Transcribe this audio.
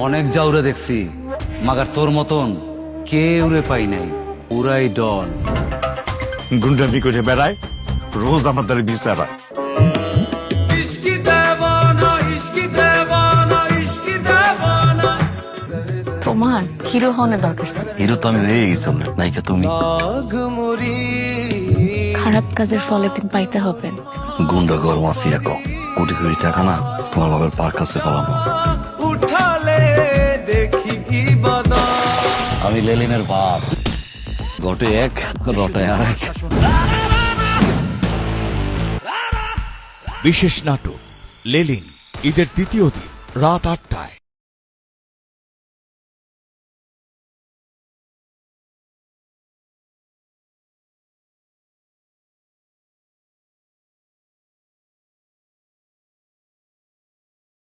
অনেক জাউরে দেখছি, মাগার তোর মতন কেউ রে পাই নাই। পুরাই ডন। গুন্ডামি করে বেড়ায়, রোজ আমাদের বিচারা। তোমার হিরো হনের দরকার ছিল। হিরো তো আমি হয়ে গেছিলাম, নায়িকা তুমি। খারাপ কাজের ফলে দিন পাইতে হবে। গুন্ডা ঘর মাফিয়া কো কোটি কোটি টাকা না তোমার বাবার পার কাছে পালাবো। আমি লেলিনের বাপ, ঘটে এক রটে আরেক। বিশেষ নাটক লেলিন ঈদের দ্বিতীয় দিন রাত ৮টায়।